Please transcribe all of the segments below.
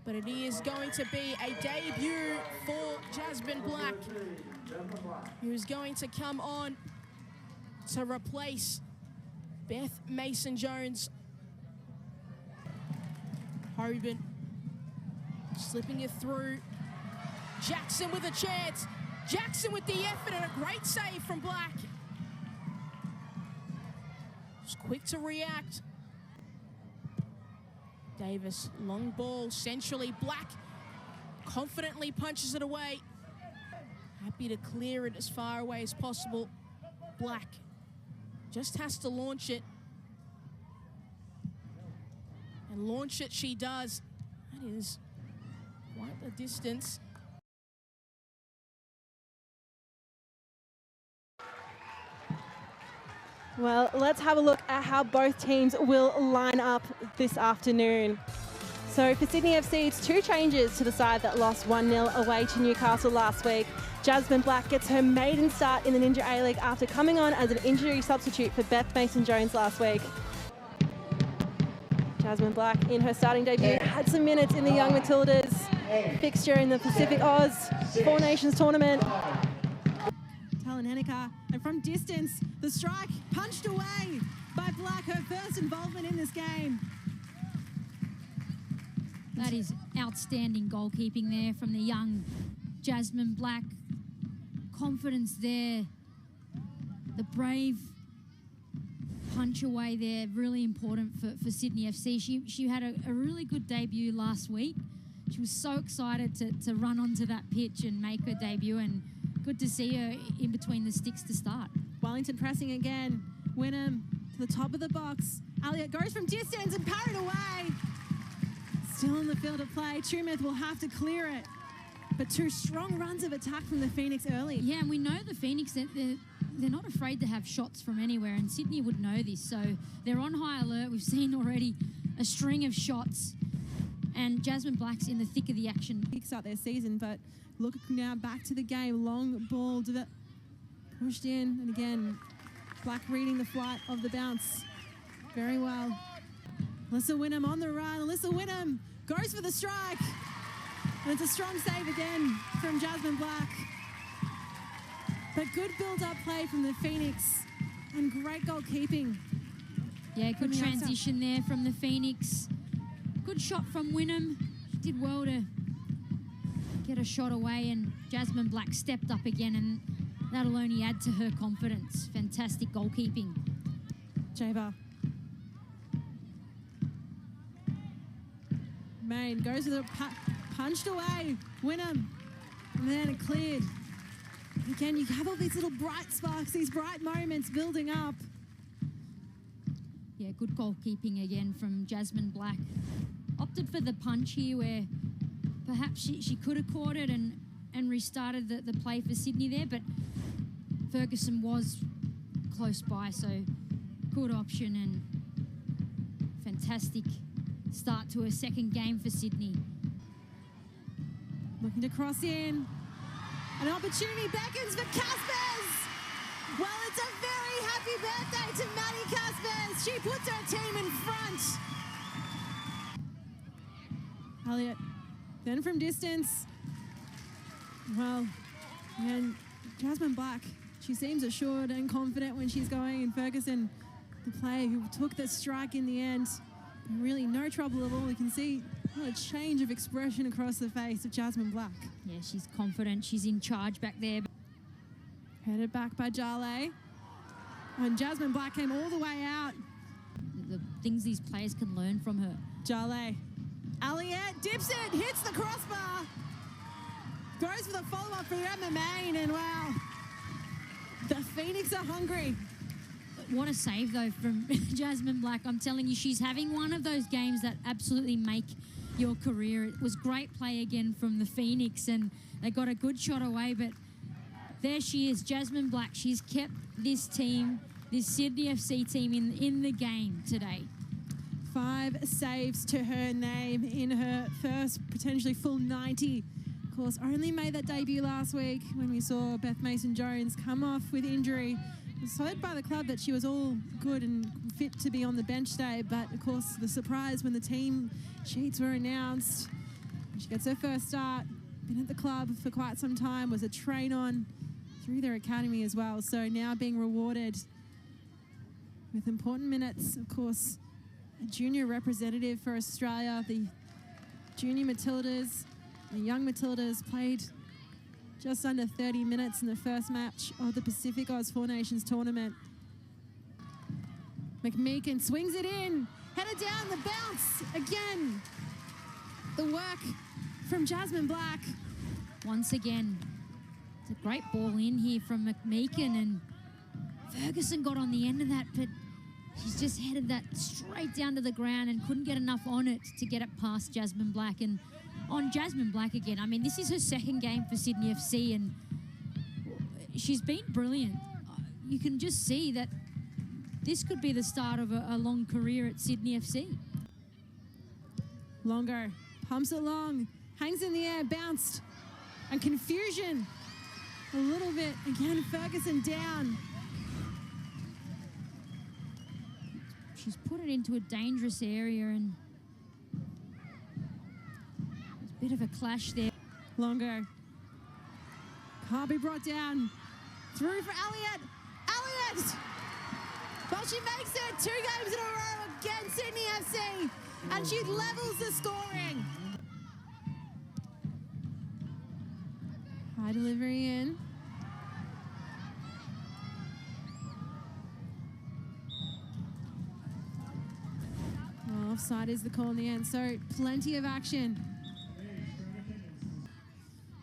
but it is going to be a debut for Jasmine Black, who's going to come on to replace Beth Mason-Jones. Hoban slipping it through. Jackson with a chance. Jackson with the effort and a great save from Black. Just quick to react. Davis, long ball, centrally. Black confidently punches it away. Happy to clear it as far away as possible. Black just has to launch it. And launch it she does. That is quite a distance. Well, let's have a look at how both teams will line up this afternoon. So for Sydney FC, it's 2 changes to the side that lost 1-0 away to Newcastle last week. Jasmine Black gets her maiden start in the Ninja A-League after coming on as an injury substitute for Beth Mason-Jones last week. Jasmine Black in her starting debut had some minutes in the Young Matildas fixture in the Pacific Oz Four Nations tournament. Talaneneka, and from distance, the strike punched away by Black, her first involvement in this game. That is outstanding goalkeeping there from the young Jasmine Black. Confidence there. The brave punch away there, really important for Sydney FC. She had a really good debut last week. She was so excited to run onto that pitch and make her debut, and good to see her in between the sticks to start. Wellington pressing again. Wynnum to the top of the box. Elliott goes from distance and parried away. Still in the field of play. Tumeth will have to clear it. But 2 strong runs of attack from the Phoenix early. Yeah, and we know the Phoenix, they're not afraid to have shots from anywhere, and Sydney would know this, so they're on high alert. We've seen already a string of shots, and Jasmine Black's in the thick of the action. Start their season, but look now back to the game. Long ball pushed in, and again, Black reading the flight of the bounce very well. Alyssa Wynnum on the run. Alyssa Wynnum goes for the strike. And it's a strong save again from Jasmine Black. But good build-up play from the Phoenix and great goalkeeping. Yeah, good transition there from the Phoenix. Good shot from Wynnum. She did well to get a shot away, and Jasmine Black stepped up again, and that'll only add to her confidence. Fantastic goalkeeping. Jaber. Main goes to the punched away. Wynnum. And then it cleared. Again, you have all these little bright sparks, these bright moments building up. Yeah, good goalkeeping again from Jasmine Black. Opted for the punch here, where perhaps she could have caught it and restarted the play for Sydney there, but Ferguson was close by, so good option and fantastic start to her second game for Sydney. Looking to cross in. An opportunity beckons for Caspers. Well, it's a very happy birthday to Maddie Caspers. She puts her team in front. Elliott, then from distance. Well, and Jasmine Black, she seems assured and confident when she's going, and Ferguson, the player who took the strike in the end, really no trouble at all. You can see a change of expression across the face of Jasmine Black. Yeah, she's confident. She's in charge back there. Headed back by Jale. And Jasmine Black came all the way out. The things these players can learn from her. Jale. Elliott dips it, hits the crossbar. Goes for the follow-up for Emma Main, and wow, the Phoenix are hungry. What a save, though, from Jasmine Black. I'm telling you, she's having one of those games that absolutely make your career. It was great play again from the Phoenix, and they got a good shot away, but there she is, Jasmine Black. She's kept this team, this Sydney FC team, in the game today. 5 saves to her name in her first potentially full 90. Of course, only made that debut last week when we saw Beth Mason-Jones come off with injury. It was heard by the club that she was all good and fit to be on the bench today, but of course the surprise when the team sheets were announced, She gets her first start. Been at the club for quite some time, was a train on through their academy as well. So now being rewarded with important minutes. Of course, a junior representative for Australia. The junior Matildas, the young Matildas played just under 30 minutes in the first match of the Pacific Oz Four Nations tournament. McMeekin swings it in, headed down, the bounce again. The work from Jasmine Black. Once again, it's a great ball in here from McMeekin, and Ferguson got on the end of that, but she's just headed that straight down to the ground and couldn't get enough on it to get it past Jasmine Black. And on Jasmine Black again, I mean, this is her second game for Sydney FC, and she's been brilliant. You can just see that this could be the start of a long career at Sydney FC. Longo pumps it long, hangs in the air, bounced, and confusion a little bit. Again, Ferguson down. She's put it into a dangerous area, and there's a bit of a clash there. Longo can't be brought down. Through for Elliott. Elliott! Well, she makes it 2 games in a row against Sydney FC, and she levels the scoring. High delivery in. Well, offside is the call in the end, so plenty of action.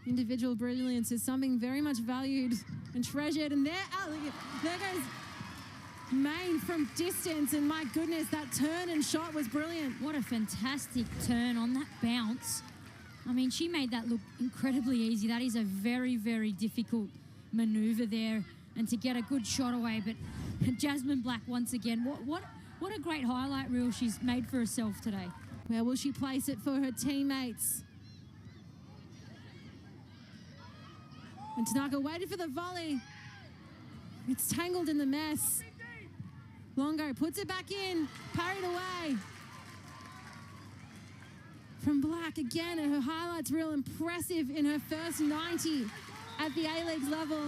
Individual brilliance is something very much valued and treasured, and there goes Main from distance, and my goodness, that turn and shot was brilliant. What a fantastic turn on that bounce. I mean, she made that look incredibly easy. That is a very, very difficult maneuver there, and to get a good shot away. But Jasmine Black, once again, what a great highlight reel she's made for herself today. Where will she place it for her teammates? And Tanaka waited for the volley. It's tangled in the mess. Longo puts it back in, parried away. From Black again, and her highlights real impressive in her first 90 at the A-Leagues level.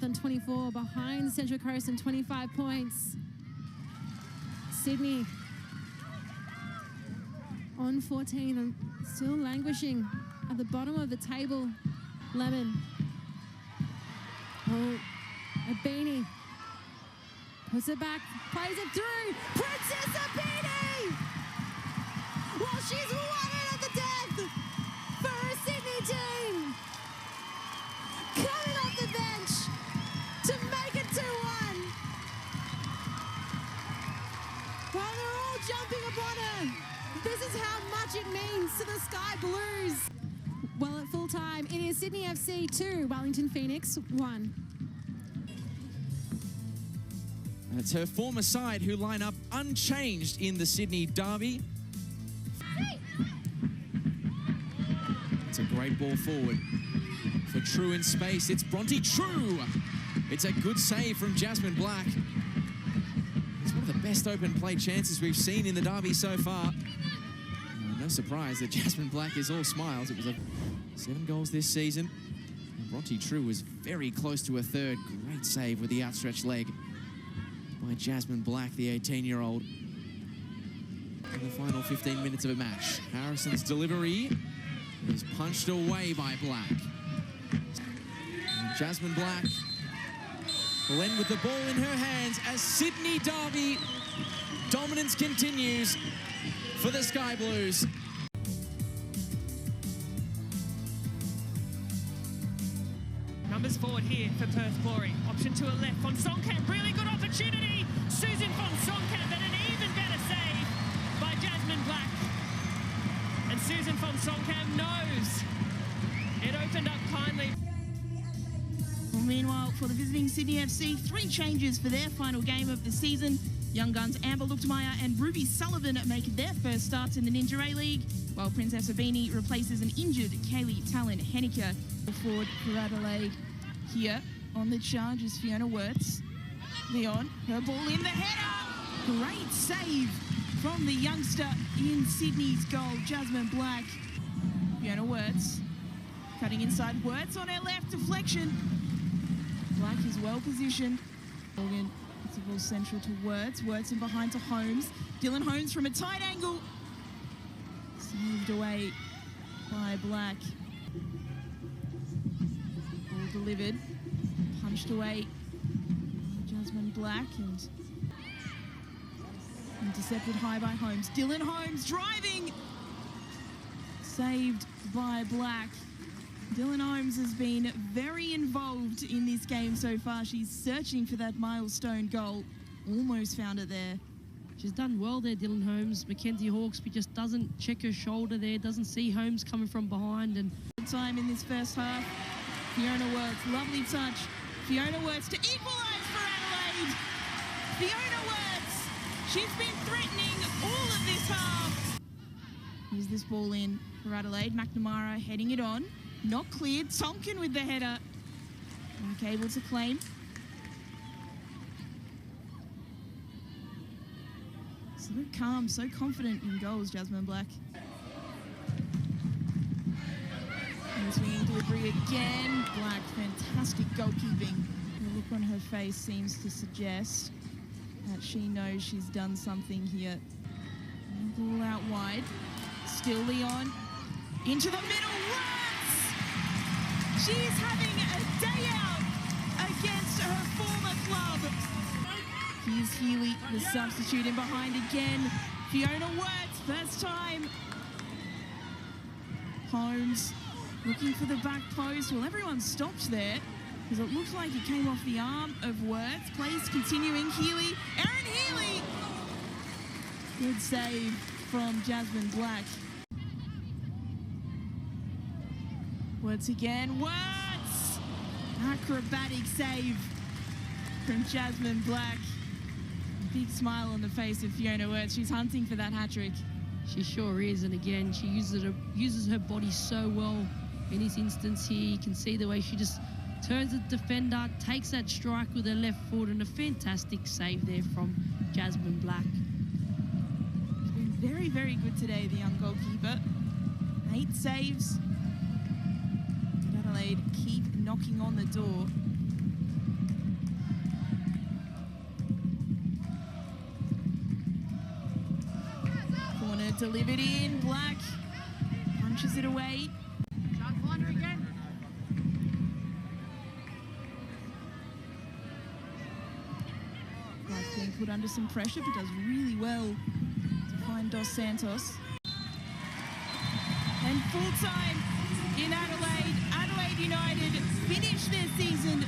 On 24, behind the Central Coast and 25 points. Sydney on 14, and still languishing at the bottom of the table. Lemon. Oh, Abini puts it back, plays it through. Princess Abini! Well, she's won it at the death for her Sydney team. Coming off the bench to make it 2-1. While they're all jumping upon her, this is how much it means to the Sky Blues. Well, at full time, it is Sydney FC 2, Wellington Phoenix 1. And it's her former side who line up unchanged in the Sydney derby. It's a great ball forward for True in space. It's Bronte True. It's a good save from Jasmine Black. It's one of the best open play chances we've seen in the derby so far. No surprise that Jasmine Black is all smiles. It was 7 goals this season. And Bronte True was very close to a third. Great save with the outstretched leg by Jasmine Black, the 18-year-old. In the final 15 minutes of a match, Harrison's delivery is punched away by Black. And Jasmine Black will end with the ball in her hands as Sydney derby dominance continues for the Sky Blues. Numbers forward here for Perth Glory. Option to her left. Von Sonkamp, really good opportunity. Susan Von Sonkamp, and an even better save by Jasmine Black. And Susan Von Sonkamp knows it opened up kindly. Well, meanwhile, for the visiting Sydney FC, 3 changes for their final game of the season. Young guns Amber Luchtmeyer and Ruby Sullivan make their first starts in the Ninja A-League, while Princess Abini replaces an injured Kaylee Talon Henneke. Forward for Adelaide. Here on the charge is Fiona Wirtz. Leon, her ball in the header. Great save from the youngster in Sydney's goal, Jasmine Black. Fiona Wirtz. Cutting inside, Wirtz on her left, deflection. Black is well positioned. Morgan, it's a ball central to Wirtz. Wirtz in behind to Holmes. Dylan Holmes from a tight angle. Saved away by Black. Ball delivered. Punched away by Jasmine Black and intercepted high by Holmes. Dylan Holmes driving. Saved by Black. Dylan Holmes has been very involved in this game so far. She's searching for that milestone goal. Almost found it there. She's done well there, Dylan Holmes. Mackenzie Hawkesby just doesn't check her shoulder there, doesn't see Holmes coming from behind. And time in this first half. Fiona Wirtz, lovely touch. Fiona Wirtz to equalise for Adelaide. Fiona Wirtz, she's been threatening all of this half. Here's this ball in for Adelaide. McNamara heading it on. Not cleared. Tonkin with the header. Black able to claim. So calm, so confident in goals, Jasmine Black. And swinging delivery again. Black, fantastic goalkeeping. The look on her face seems to suggest that she knows she's done something here. Ball out wide. Still Leon. Into the middle. Wirtz! She's having a day out against her former club. Here's Healy, the substitute in behind again. Fiona Wirtz, first time. Holmes looking for the back post. Well, everyone stopped there because it looked like it came off the arm of Wirtz. Plays continuing. Healy, Erin Healy. Good save from Jasmine Black. Wirtz again. Wirtz! Acrobatic save from Jasmine Black. Big smile on the face of Fiona Wirtz. She's hunting for that hat-trick. she sure is. And again, she uses her body so well in this instance here. You can see the way she just turns the defender, takes that strike with her left foot, and a fantastic save there from Jasmine Black. She's been very, very good today, the young goalkeeper. 8 saves. Adelaide keep knocking on the door. Corner delivered in. Black punches it away. Black being put under some pressure, but does really well to find Dos Santos. And full time in Adelaide. Adelaide United finish their season